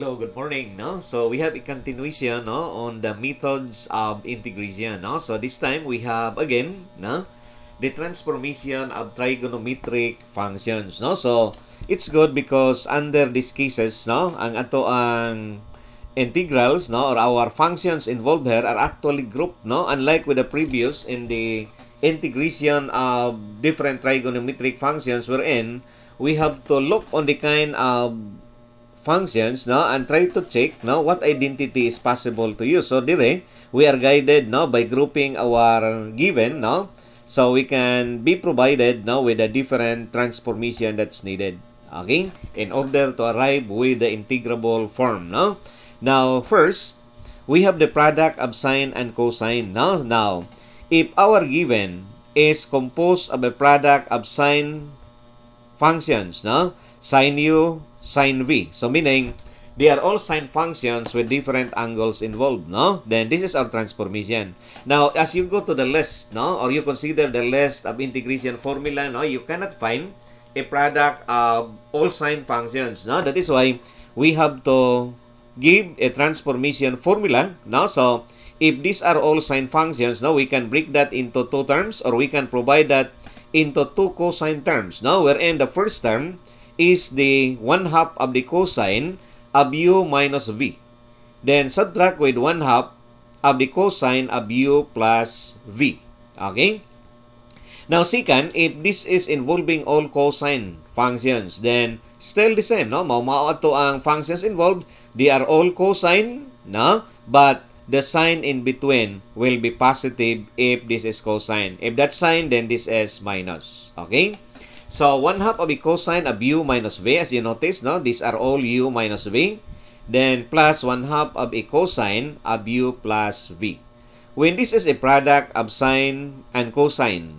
Hello, good morning. No, so we have a continuation on the methods of integration. No, so this time we have again the transformation of trigonometric functions. No, so it's good because under these cases, ang integrals, or our functions involved here are actually grouped. No, unlike with the previous in the integration of different trigonometric functions, wherein we have to look on the kind of functions and try to check what identity is possible to use. So dire we are guided by grouping our given so we can be provided with a different transformation that's needed, okay, in order to arrive with the integrable form. Now first we have the product of sine and cosine. Now if our given is composed of a product of sine functions, sine u, sine v. So meaning they are all sine functions with different angles involved, Then this is our transformation. Now as you go to the list, or you consider the list of integration formula, you cannot find a product of all sine functions, That is why we have to give a transformation formula, So if these are all sine functions, we can break that into two terms, or we can provide that into two cosine terms, wherein the first term is the 1/2 of the cosine of u minus v. Then subtract with 1/2 of the cosine of u plus v. Okay? Now second, if this is involving all cosine functions, then still the same, Mao to ang functions involved, they are all cosine, But the sign in between will be positive if this is cosine. If that's sign, then this is minus. Okay? So 1/2 of the cosine of u minus v, as you notice, these are all u minus v. Then plus 1/2 of a cosine of u plus v. When this is a product of sine and cosine,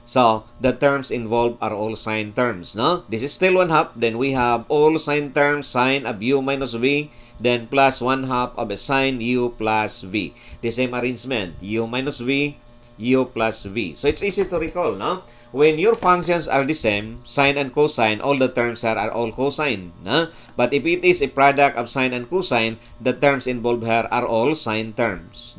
So the terms involved are all sine terms, This is still 1/2. Then we have all sine terms, sine of u minus v, then plus 1/2 of a sine u plus v. The same arrangement, u minus v, u plus v. So it's easy to recall, When your functions are the same, sine and cosine, all the terms are all cosine, But if it is a product of sine and cosine, the terms involved here are all sine terms,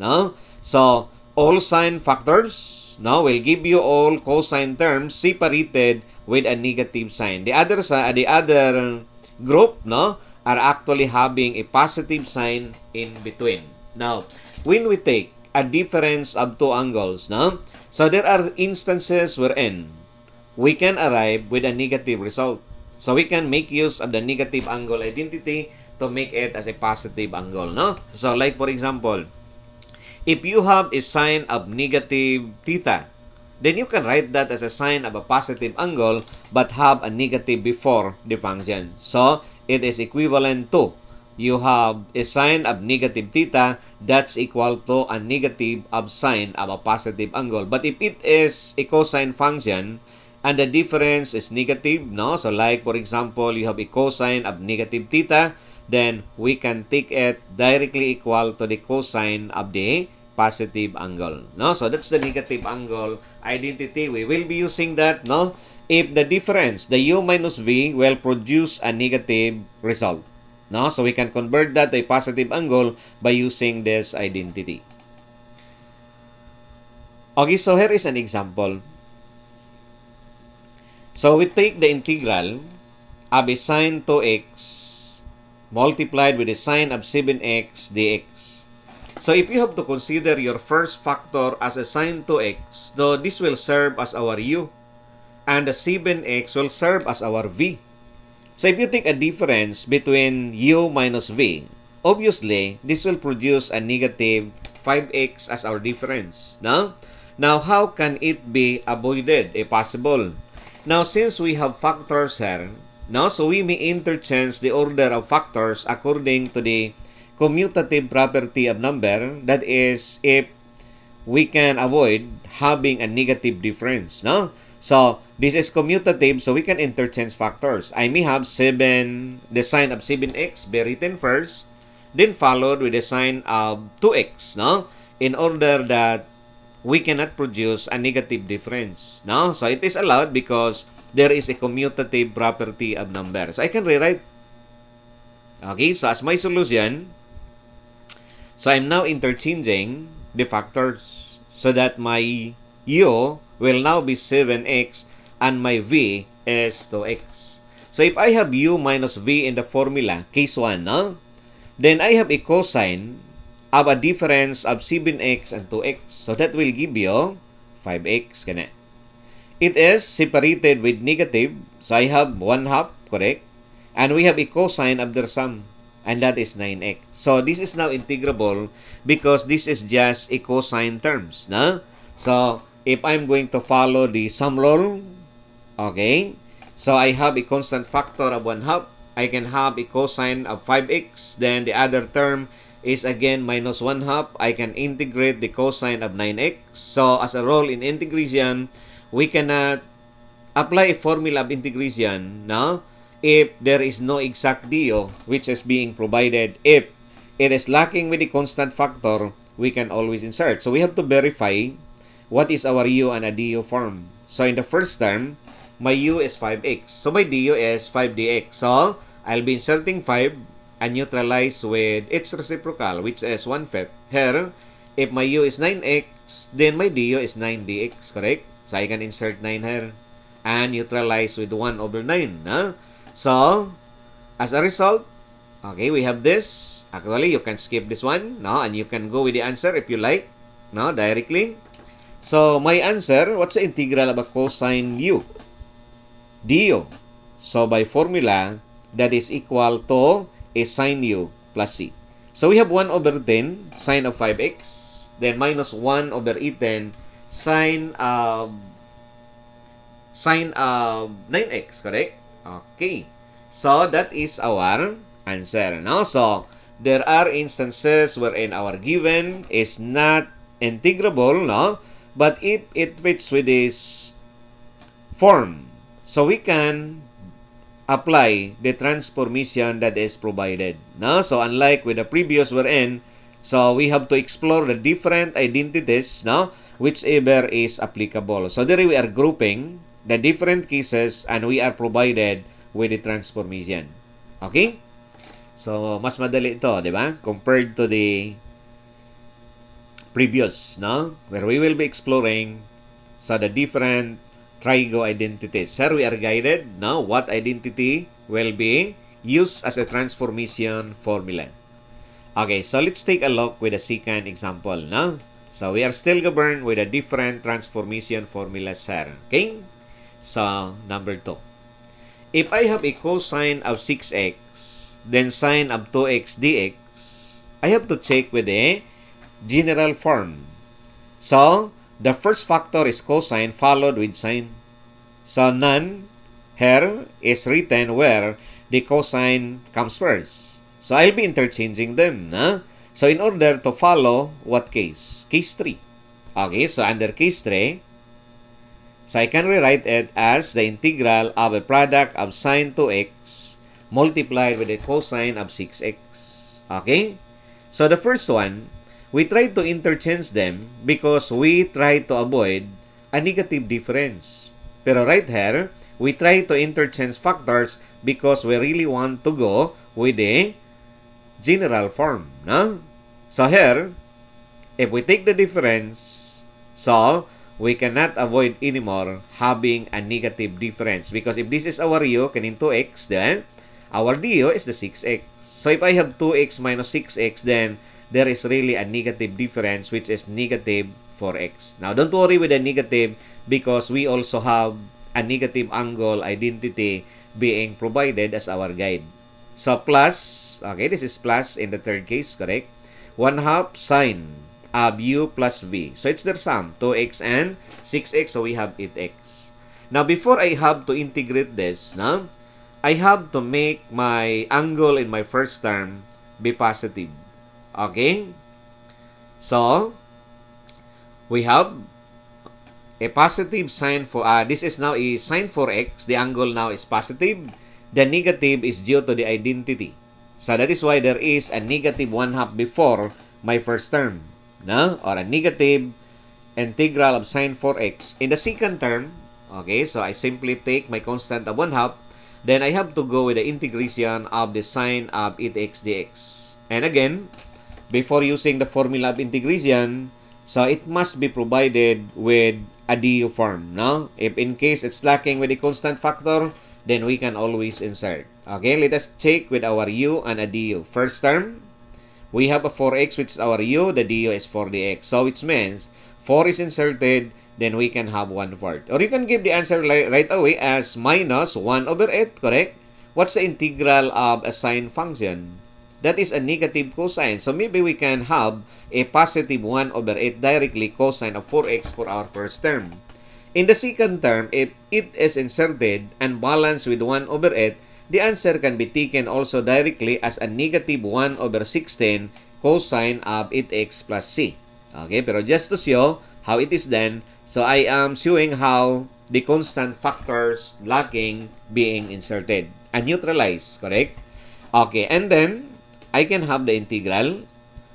So all sine factors will give you all cosine terms separated with a negative sign. The other group, are actually having a positive sign in between. Now, when we take a difference of two angles, So there are instances wherein we can arrive with a negative result. So we can make use of the negative angle identity to make it as a positive angle, So like for example, if you have a sign of negative theta, then you can write that as a sign of a positive angle but have a negative before the function. So it is equivalent to you have a sign of negative theta that's equal to a negative of sign of a positive angle. But if it is a cosine function and the difference is negative, So like for example, you have a cosine of negative theta, then we can take it directly equal to the cosine of the positive angle, So that's the negative angle identity. We will be using that, if the difference, the u minus v, will produce a negative result, So we can convert that to a positive angle by using this identity. Okay, so here is an example. So we take the integral of a sine 2x multiplied with the sine of 7x dx. So if you have to consider your first factor as a sine 2x, so this will serve as our u, and the 7x will serve as our v. So if you take a difference between u minus v, obviously, this will produce a negative 5x as our difference. Now how can it be avoided if possible? Now, since we have factors here, so we may interchange the order of factors according to the commutative property of number. That is, if we can avoid having a negative difference, So this is commutative, so we can interchange factors. I may have the sign of 7x be written first, then followed with the sign of 2x, in order that we cannot produce a negative difference, So it is allowed because there is a commutative property of number. So I can rewrite, Okay, so as my solution, so I'm now interchanging the factors so that my u will now be 7x and my v is 2x. So if I have u minus v in the formula, case 1, no? Then I have a cosine of a difference of 7x and 2x. So that will give you 5x. Kana. It is separated with negative. So I have 1 half, correct? And we have a cosine of their sum. And that is 9x. So this is now integrable because this is just a cosine terms. No? So if I'm going to follow the sum rule, okay, so I have a constant factor of 1 half. I can have a cosine of 5x. Then the other term is again minus 1 half. I can integrate the cosine of 9x. So as a rule in integration, we cannot apply a formula of integration, no? If there is no exact DO which is being provided. If it is lacking with the constant factor, we can always insert. So we have to verify what is our U and a DO form. So in the first term, my U is 5x. So my DU is 5dx. So I'll be inserting 5 and neutralize with its reciprocal, which is 1/5. Here, if my U is 9x, then my DU is 9dx, correct? So I can insert 9 here and neutralize with 1/9. No? So, as a result, okay, we have this. Actually, you can skip this one, no? And you can go with the answer if you like, no? Directly. So, my answer, what's the integral of a cosine u? Du. So, by formula, that is equal to a sine u plus c. So, we have 1/10 sine of 5x, then minus 1/10 sine of 9x, correct? Okay. So, that is our answer. No? So, there are instances wherein our given is not integrable, no? But if it fits with this form, so we can apply the transformation that is provided. No? So, unlike with the previous wherein, so we have to explore the different identities, no? Whichever is applicable. So, there we are grouping the different cases and we are provided with the transformation. Okay? So, mas madali ito, di ba? Compared to the previous, no? Where we will be exploring so the different trigo identities. Here we are guided, no? What identity will be used as a transformation formula. Okay, so let's take a look with a second example, no? So, we are still governed with a different transformation formulas here. Okay? So, number 2. If I have a cosine of 6x, then sine of 2x dx, I have to check with the general form. So, the first factor is cosine followed with sine. So, none here is written where the cosine comes first. So, I'll be interchanging them. No? So, in order to follow what case? Case 3. Okay, so under case 3, so I can rewrite it as the integral of a product of sine 2x multiplied with the cosine of 6x. Okay? So the first one, we try to interchange them because we try to avoid a negative difference. Pero right here, we try to interchange factors because we really want to go with the general form. No? So here, if we take the difference, so we cannot avoid anymore having a negative difference. Because if this is our u, kanin 2x, then our du is the 6x. So if I have 2x minus 6x, then there is really a negative difference, which is negative 4x. Now, don't worry with the negative because we also have a negative angle identity being provided as our guide. So, plus, okay, this is plus in the third case, correct? 1/2 sine of u plus v. So, it's their sum, 2x and 6x, so we have 8x. Now, before I have to integrate this, no, I have to make my angle in my first term be positive. Okay? So, we have a positive sign for, this is now a sine 4x. The angle now is positive. The negative is due to the identity. So, that is why there is a negative 1/2 before my first term. No? Or a negative integral of sine 4x. In the second term, okay, so I simply take my constant of 1/2 then I have to go with the integration of the sine of 8x dx. And again, before using the formula of integration, so it must be provided with a du form, no? If in case it's lacking with the constant factor, then we can always insert. Okay, let us check with our u and a du. First term, we have a 4x which is our u, the du is 4dx. So which means 4 is inserted, then we can have 1/4. Or you can give the answer right away as minus 1 over 8, correct? What's the integral of a sine function? That is a negative cosine. So maybe we can have a positive 1 over 8 directly cosine of 4x for our first term. In the second term, if it is inserted and balanced with 1 over 8, the answer can be taken also directly as a negative 1 over 16 cosine of 8x plus c. Okay, pero just to show how it is done, so I am showing how the constant factors lacking being inserted and neutralized, correct? Okay, and then I can have the integral,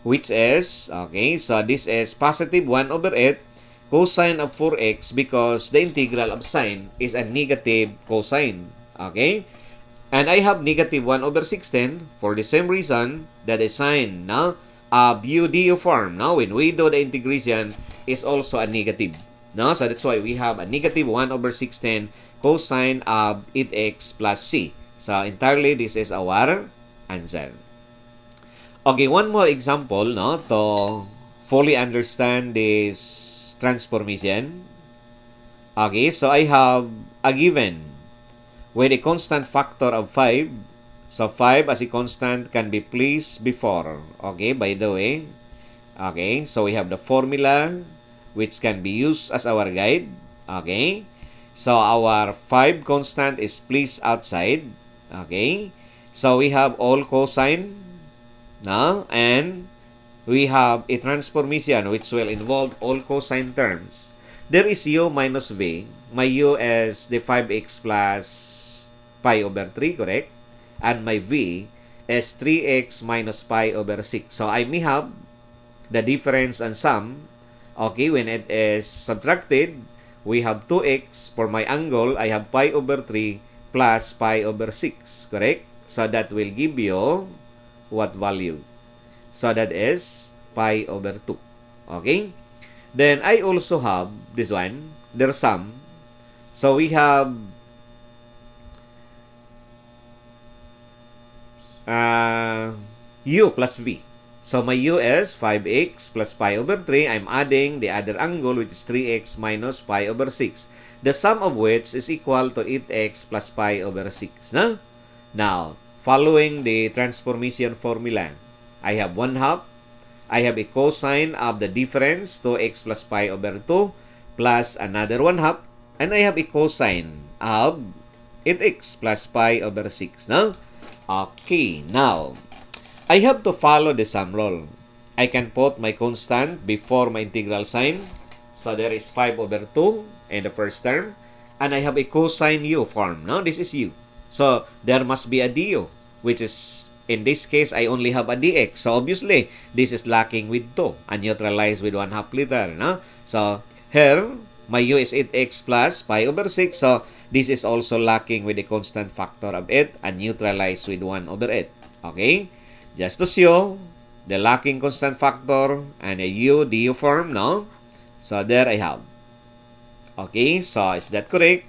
which is, okay, so this is positive 1 over 8 cosine of 4x because the integral of sine is a negative cosine. Okay? And I have negative 1 over 16 for the same reason that the sine now of u du form. Now, when we do the integration, is also a negative. No? So that's why we have a negative 1 over 16 cosine of 8x plus c. So entirely, this is our answer. Okay, one more example, no, to fully understand this transformation. Okay, so I have a given with a constant factor of 5. So 5 as a constant can be placed before. Okay, by the way. Okay, so we have the formula which can be used as our guide. Okay, so our 5 constant is placed outside. Okay, so we have all cosine. No? And we have a transformation which will involve all cosine terms. There is u minus v. My u is the 5x plus pi over 3, correct? And my v is 3x minus pi over 6. So I may have the difference and sum. Okay, when it is subtracted, we have 2x. For my angle, I have pi over 3 plus pi over 6, correct? So that will give you what value? So that is pi over 2. Okay? Then I also have this one, their sum. So we have u plus v. So my u is 5x plus pi over 3. I'm adding the other angle which is 3x minus pi over 6. The sum of which is equal to 8x plus pi over 6. No? Now, following the transformation formula, I have 1/2. I have a cosine of the difference, 2x plus pi over 2, plus another 1/2. And I have a cosine of 8x plus pi over 6. No? Okay, now, I have to follow the sum rule. I can put my constant before my integral sign. So there is 5 over 2 in the first term. And I have a cosine u form. Now, this is u. So, there must be a du, which is, in this case, I only have a dx. So, obviously, this is lacking with 2 and neutralized with 1/2 liter. No? So, here, my u is 8x plus pi over 6. So, this is also lacking with the constant factor of 8 and neutralized with 1 over 8. Okay? Just to show the lacking constant factor and a u du form, no? So, there I have. Okay? So, is that correct?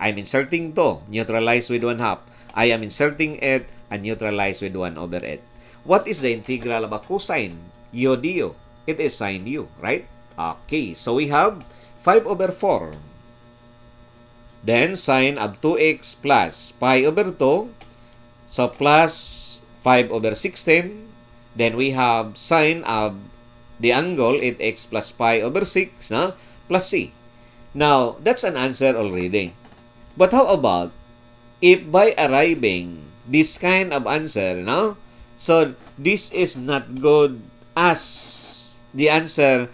I'm inserting 2, neutralized with 1/2. I am inserting it and neutralized with 1 over 8. What is the integral of a cosine? U du. It is sine u, right? Okay, so we have 5 over 4. Then sine of 2x plus pi over 2. So plus 5 over 16. Then we have sine of the angle 8x plus pi over 6, no? Plus c. Now, that's an answer already. But how about if by arriving this kind of answer, no? So, this is not good as the answer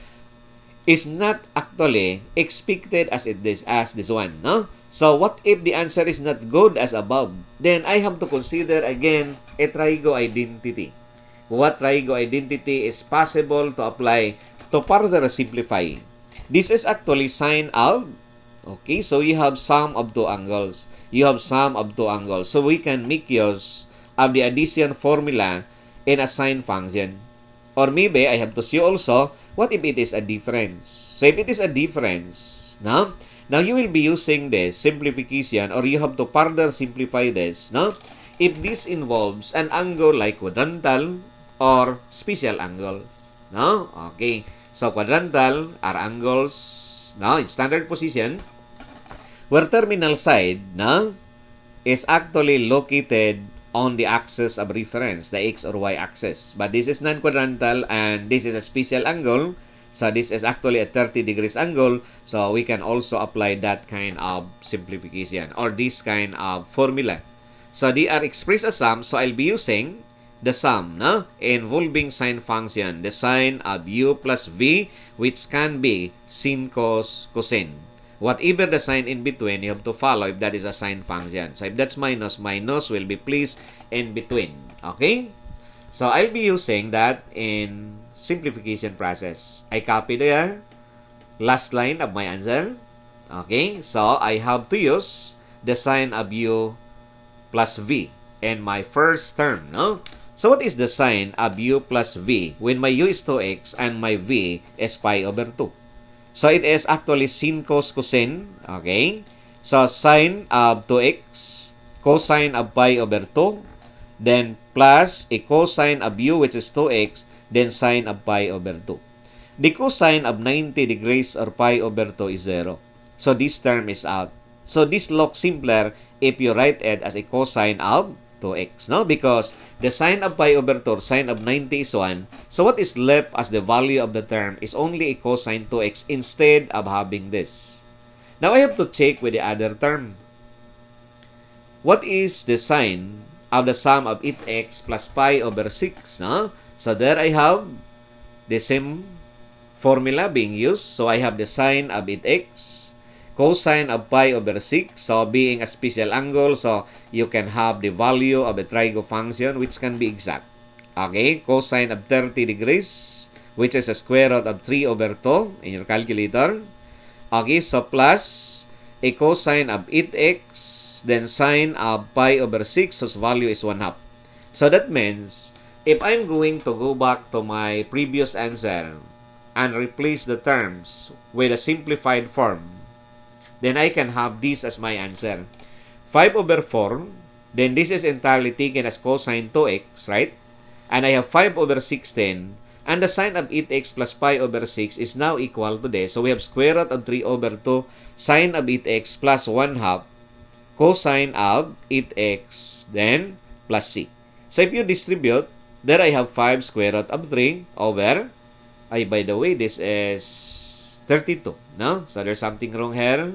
is not actually expected as this one, no? So, what if the answer is not good as above? Then, I have to consider again a trigo identity. What trigo identity is possible to apply to further simplify? This is actually sine of Okay, so you have sum of two angles. You have sum of two angles. So we can make use of the addition formula in a sine function. Or maybe I have to see also, what if it is a difference? So if it is a difference, now you will be using this simplification, or you have to further simplify this, if this involves an angle like quadrantal or special angles. Okay. So quadrantal are angles, in standard position, where terminal side, is actually located on the axis of reference, the x or y axis. But this is non-quadrantal and this is a special angle. So this is actually a 30 degrees angle. So we can also apply that kind of simplification or this kind of formula. So they are expressed as sum. So I'll be using the sum involving sine function, the sine of u plus v, which can be sin, cos, cosine. Whatever the sign in between, you have to follow if that is a sine function. So if that's minus, minus will be placed in between. Okay? So I'll be using that in simplification process. I copy the last line of my answer. Okay? So I have to use the sine of u plus v in my first term. So what is the sine of u plus v when my u is 2x and my v is pi over 2? So it is actually sin, cos, cosine. Okay? So sine of 2x, cosine of pi over 2, then plus a cosine of u which is 2x, then sine of pi over 2. The cosine of 90 degrees or pi over 2 is 0. So this term is out. So this looks simpler if you write it as a cosine of 2x, because the sine of pi over 2, sine of 90 is 1. So what is left as the value of the term is only a cosine 2x instead of having this. Now I have to check with the other term. What is the sine of the sum of 8x plus pi over 6? So there I have the same formula being used. So I have the sine of 8x, cosine of pi over 6, so being a special angle, so you can have the value of the trigo function which can be exact. Okay, cosine of 30 degrees, which is a square root of 3 over 2 in your calculator. Okay, so plus a cosine of 8x, then sine of pi over 6, whose value is 1/2. So that means, if I'm going to go back to my previous answer and replace the terms with a simplified form, then I can have this as my answer. 5 over 4, then this is entirely taken as cosine 2x, right? And I have 5 over 16, and the sine of 8x plus pi over 6 is now equal to this. So we have square root of 3 over 2, sine of 8x plus 1/2, cosine of 8x, then plus c. So if you distribute, there I have 5 square root of 3 over, by the way, this is 32, So there's something wrong here,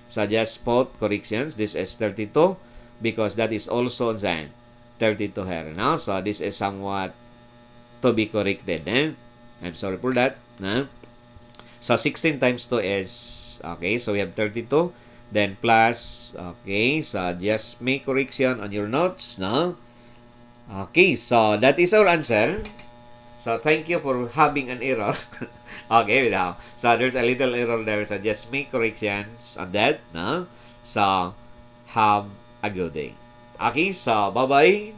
So just put corrections. This is 32 because that is also 32 here, So this is somewhat to be corrected, I'm sorry for that, So 16 times 2 is, okay, so we have 32, then plus, okay, so just make correction on your notes, Okay, so that is our answer. So, thank you for having an error. Okay, now. So, there's a little error there. So, just make corrections on that. So, have a good day. Okay, so, bye-bye,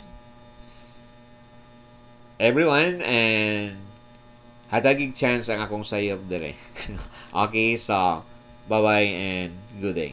everyone. And, hatagig chance ang akong sayop dire. Okay, so, bye-bye and good day.